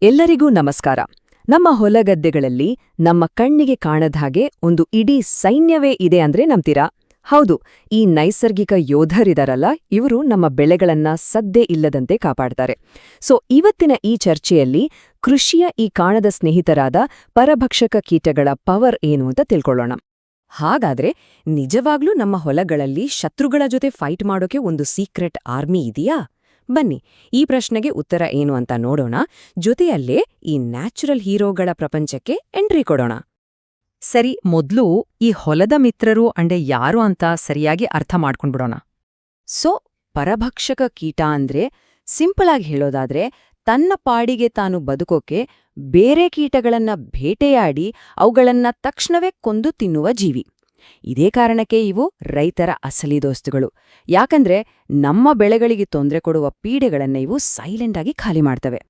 ಎಲ್ಲರಿಗೂ ನಮಸ್ಕಾರ. ನಮ್ಮ ಹೊಲಗದ್ದೆಗಳಲ್ಲಿ ನಮ್ಮ ಕಣ್ಣಿಗೆ ಕಾಣದ ಹಾಗೆ ಒಂದು ಇಡೀ ಸೈನ್ಯವೇ ಇದೆ ಅಂದ್ರೆ ನಂಬ್ತೀರಾ? ಹೌದು, ಈ ನೈಸರ್ಗಿಕ ಯೋಧರಿದಾರಲ್ಲ, ಇವರು ನಮ್ಮ ಬೆಳೆಗಳನ್ನ ಸದ್ದೇ ಇಲ್ಲದಂತೆ ಕಾಪಾಡ್ತಾರೆ. ಇವತ್ತಿನ ಈ ಚರ್ಚೆಯಲ್ಲಿ ಕೃಷಿಯ ಈ ಕಾಣದ ಸ್ನೇಹಿತರಾದ ಪರಭಕ್ಷಕ ಕೀಟಗಳ ಪವರ್ ಏನು ಅಂತ ತಿಳ್ಕೊಳ್ಳೋಣ. ಹಾಗಾದ್ರೆ ನಿಜವಾಗ್ಲೂ ನಮ್ಮ ಹೊಲಗಳಲ್ಲಿ ಶತ್ರುಗಳ ಜೊತೆ ಫೈಟ್ ಮಾಡೋಕೆ ಒಂದು ಸೀಕ್ರೆಟ್ ಆರ್ಮಿ ಇದೆಯಾ? ಬನ್ನಿ, ಈ ಪ್ರಶ್ನೆಗೆ ಉತ್ತರ ಏನು ಅಂತ ನೋಡೋಣ. ಜೊತೆಯಲ್ಲೇ ಈ ನ್ಯಾಚುರಲ್ ಹೀರೋಗಳ ಪ್ರಪಂಚಕ್ಕೆ ಎಂಟ್ರಿ ಕೊಡೋಣ. ಸರಿ, ಮೊದ್ಲು ಈ ಹೊಲದ ಮಿತ್ರರು ಅಂಡೆ ಯಾರು ಅಂತ ಸರಿಯಾಗಿ ಅರ್ಥ ಮಾಡ್ಕೊಂಡ್ಬಿಡೋಣ. ಪರಭಕ್ಷಕ ಕೀಟ ಅಂದ್ರೆ ಸಿಂಪಲ್ ಆಗಿ ಹೇಳೋದಾದ್ರೆ ತನ್ನ ಪಾಡಿಗೆ ತಾನು ಬದುಕೋಕೆ ಬೇರೆ ಕೀಟಗಳನ್ನ ಬೇಟೆಯಾಡಿ ಅವುಗಳನ್ನ ತಕ್ಷಣವೇ ಕೊಂದು ತಿನ್ನುವ ಜೀವಿ. ಇದೇ ಕಾರಣಕ್ಕೆ ಇವು ರೈತರ ಅಸಲಿ ದೋಸ್ತುಗಳು. ಯಾಕಂದ್ರೆ ನಮ್ಮ ಬೆಳೆಗಳಿಗೆ ತೊಂದರೆ ಕೊಡುವ ಪೀಡೆಗಳನ್ನ ಇವು ಸೈಲೆಂಟ್ ಆಗಿ ಖಾಲಿ ಮಾಡ್ತವೆ.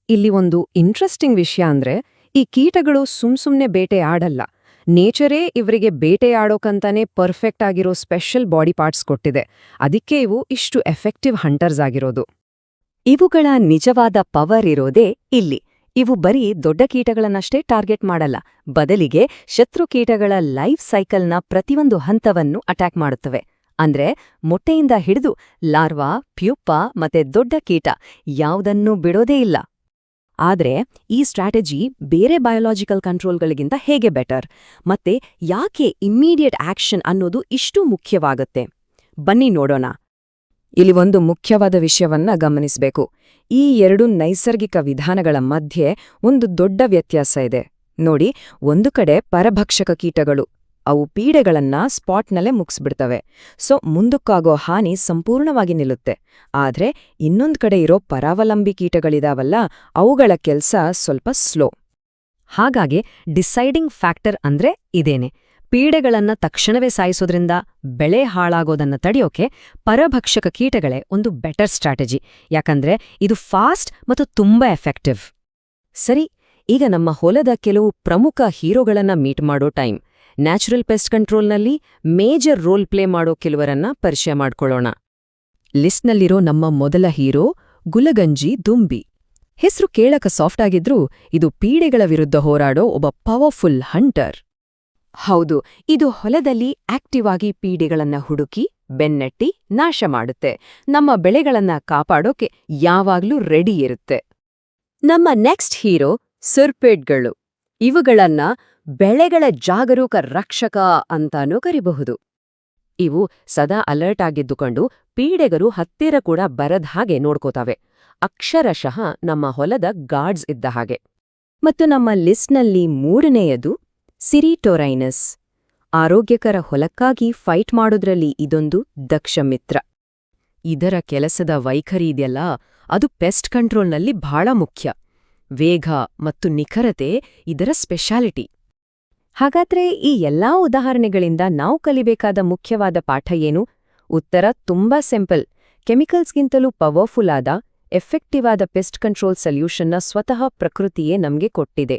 ಇಲ್ಲಿ ಒಂದು ಇಂಟ್ರೆಸ್ಟಿಂಗ್ ವಿಷಯ ಅಂದ್ರೆ ಈ ಕೀಟಗಳು ಸುಮ್ಸುಮ್ನೆ ಬೇಟೆ ಆಡಲ್ಲ. ನೇಚರೇ ಇವರಿಗೆ ಬೇಟೆಯಾಡೋಕಂತಾನೆ ಪರ್ಫೆಕ್ಟ್ ಆಗಿರೋ ಸ್ಪೆಷಲ್ ಬಾಡಿ ಪಾರ್ಟ್ಸ್ ಕೊಟ್ಟಿದೆ. ಅದಕ್ಕೆ ಇವು ಇಷ್ಟು ಎಫೆಕ್ಟಿವ್ ಹಂಟರ್ಸ್ ಆಗಿರೋದು. ಇವುಗಳ ನಿಜವಾದ ಪವರ್ ಇರೋದೇ ಇಲ್ಲಿ. ಇವು ಬರೀ ದೊಡ್ಡ ಕೀಟಗಳನ್ನಷ್ಟೇ ಟಾರ್ಗೆಟ್ ಮಾಡಲ್ಲ, ಬದಲಿಗೆ ಶತ್ರು ಕೀಟಗಳ ಲೈಫ್ ಸೈಕಲ್ನ ಪ್ರತಿಯೊಂದು ಹಂತವನ್ನು ಅಟ್ಯಾಕ್ ಮಾಡುತ್ತವೆ. ಅಂದ್ರೆ ಮೊಟ್ಟೆಯಿಂದ ಹಿಡಿದು ಲಾರ್ವಾ, ಪ್ಯೂಪ ಮತ್ತೆ ದೊಡ್ಡ ಕೀಟ ಯಾವುದನ್ನೂ ಬಿಡೋದೇ ಇಲ್ಲ. ಆದ್ರೆ ಈ ಸ್ಟ್ರಾಟಜಿ ಬೇರೆ ಬಯೋಲಾಜಿಕಲ್ ಕಂಟ್ರೋಲ್ಗಳಿಗಿಂತ ಹೇಗೆ ಬೆಟರ್? ಮತ್ತೆ ಯಾಕೆ ಇಮ್ಮಿಡಿಯೇಟ್ ಆಕ್ಷನ್ ಅನ್ನೋದು ಇಷ್ಟು ಮುಖ್ಯವಾಗುತ್ತೆ? ಬನ್ನಿ ನೋಡೋಣ. ಇಲ್ಲಿ ಒಂದು ಮುಖ್ಯವಾದ ವಿಷಯವನ್ನ ಗಮನಿಸಬೇಕು. ಈ ಎರಡು ನೈಸರ್ಗಿಕ ವಿಧಾನಗಳ ಮಧ್ಯೆ ಒಂದು ದೊಡ್ಡ ವ್ಯತ್ಯಾಸ ಇದೆ. ನೋಡಿ, ಒಂದು ಕಡೆ ಪರಭಕ್ಷಕ ಕೀಟಗಳು, ಅವು ಪೀಡೆಗಳನ್ನ ಸ್ಪಾಟ್ನಲ್ಲೇ ಮುಗಿಸ್ಬಿಡ್ತವೆ. ಮುಂದಕ್ಕಾಗೋ ಹಾನಿ ಸಂಪೂರ್ಣವಾಗಿ ನಿಲ್ಲುತ್ತೆ. ಆದ್ರೆ ಇನ್ನೊಂದು ಕಡೆ ಇರೋ ಪರಾವಲಂಬಿ ಕೀಟಗಳಿದಾವಲ್ಲ, ಅವುಗಳ ಕೆಲ್ಸ ಸ್ವಲ್ಪ ಸ್ಲೋ. ಹಾಗಾಗಿ ಡಿಸೈಡಿಂಗ್ ಫ್ಯಾಕ್ಟರ್ ಅಂದ್ರೆ ಇದೇನೆ. ಪೀಡೆಗಳನ್ನ ತಕ್ಷಣವೇ ಸಾಯಿಸೋದ್ರಿಂದ ಬೆಳೆ ಹಾಳಾಗೋದನ್ನ ತಡೆಯೋಕೆ ಪರಭಕ್ಷಕ ಕೀಟಗಳೇ ಒಂದು ಬೆಟರ್ ಸ್ಟ್ರಾಟಜಿ. ಯಾಕಂದ್ರೆ ಇದು ಫಾಸ್ಟ್ ಮತ್ತು ತುಂಬಾ ಎಫೆಕ್ಟಿವ್. ಸರಿ, ಈಗ ನಮ್ಮ ಹೊಲದ ಕೆಲವು ಪ್ರಮುಖ ಹೀರೋಗಳನ್ನ ಮೀಟ್ ಮಾಡೋ ಟೈಮ್. ನ್ಯಾಚುರಲ್ ಪೆಸ್ಟ್ ಕಂಟ್ರೋಲ್ನಲ್ಲಿ ಮೇಜರ್ ರೋಲ್ ಪ್ಲೇ ಮಾಡೋ ಕೆಲವರನ್ನ ಪರಿಚಯ ಮಾಡ್ಕೊಳ್ಳೋಣ. ಲಿಸ್ಟ್ನಲ್ಲಿರೋ ನಮ್ಮ ಮೊದಲ ಹೀರೋ ಗುಲಗಂಜಿ ದುಂಬಿ. ಹೆಸರು ಕೇಳಕ ಸಾಫ್ಟ್ ಆಗಿದ್ರೂ ಇದು ಪೀಡೆಗಳ ವಿರುದ್ಧ ಹೋರಾಡೋ ಒಬ್ಬ ಪವರ್ಫುಲ್ ಹಂಟರ್. ಹೌದು, ಇದು ಹೊಲದಲ್ಲಿ ಆಕ್ಟಿವ್ ಆಗಿ ಪೀಡೆಗಳನ್ನ ಹುಡುಕಿ ಬೆನ್ನಟ್ಟಿ ನಾಶ ಮಾಡುತ್ತೆ. ನಮ್ಮ ಬೆಳೆಗಳನ್ನ ಕಾಪಾಡೋಕೆ ಯಾವಾಗ್ಲೂ ರೆಡಿ ಇರುತ್ತೆ. ನಮ್ಮ ನೆಕ್ಸ್ಟ್ ಹೀರೋ ಸರ್ಪೇಟ್ಗಳು. ಇವುಗಳನ್ನ ಬೆಳೆಗಳ ಜಾಗರೂಕ ರಕ್ಷಕ ಅಂತಾನೂ ಕರಿಬಹುದು. ಇವು ಸದಾ ಅಲರ್ಟ್ ಆಗಿದ್ದುಕೊಂಡು ಪೀಡೆಗರು ಹತ್ತಿರ ಕೂಡ ಬರದ ಹಾಗೆ ನೋಡ್ಕೋತಾವೆ. ಅಕ್ಷರಶಃ ನಮ್ಮ ಹೊಲದ ಗಾರ್ಡ್ಸ್ ಇದ್ದ ಹಾಗೆ. ಮತ್ತು ನಮ್ಮ ಲಿಸ್ಟ್ನಲ್ಲಿ ಮೂರನೆಯದು ಸಿರಿಟೊರೈನಸ್. ಆರೋಗ್ಯಕರ ಹೊಲಕ್ಕಾಗಿ ಫೈಟ್ ಮಾಡೋದ್ರಲ್ಲಿ ಇದೊಂದು ದಕ್ಷ ಮಿತ್ರ. ಇದರ ಕೆಲಸದ ವೈಖರಿ ಇದೆಯಲ್ಲ, ಅದು ಪೆಸ್ಟ್ ಕಂಟ್ರೋಲ್ನಲ್ಲಿ ಬಹಳ ಮುಖ್ಯ. ವೇಗ ಮತ್ತು ನಿಖರತೆ ಇದರ ಸ್ಪೆಷಾಲಿಟಿ. ಹಾಗಾದ್ರೆ ಈ ಎಲ್ಲಾ ಉದಾಹರಣೆಗಳಿಂದ ನಾವು ಕಲಿಬೇಕಾದ ಮುಖ್ಯವಾದ ಪಾಠ ಏನು? ಉತ್ತರ ತುಂಬಾ ಸಿಂಪಲ್. ಕೆಮಿಕಲ್ಸ್ಗಿಂತಲೂ ಪವರ್ಫುಲ್ ಆದ ಎಫೆಕ್ಟಿವ್ ಆದ ಪೆಸ್ಟ್ ಕಂಟ್ರೋಲ್ ಸೊಲ್ಯೂಷನ್ನ ಸ್ವತಃ ಪ್ರಕೃತಿಯೇ ನಮ್ಗೆ ಕೊಟ್ಟಿದೆ.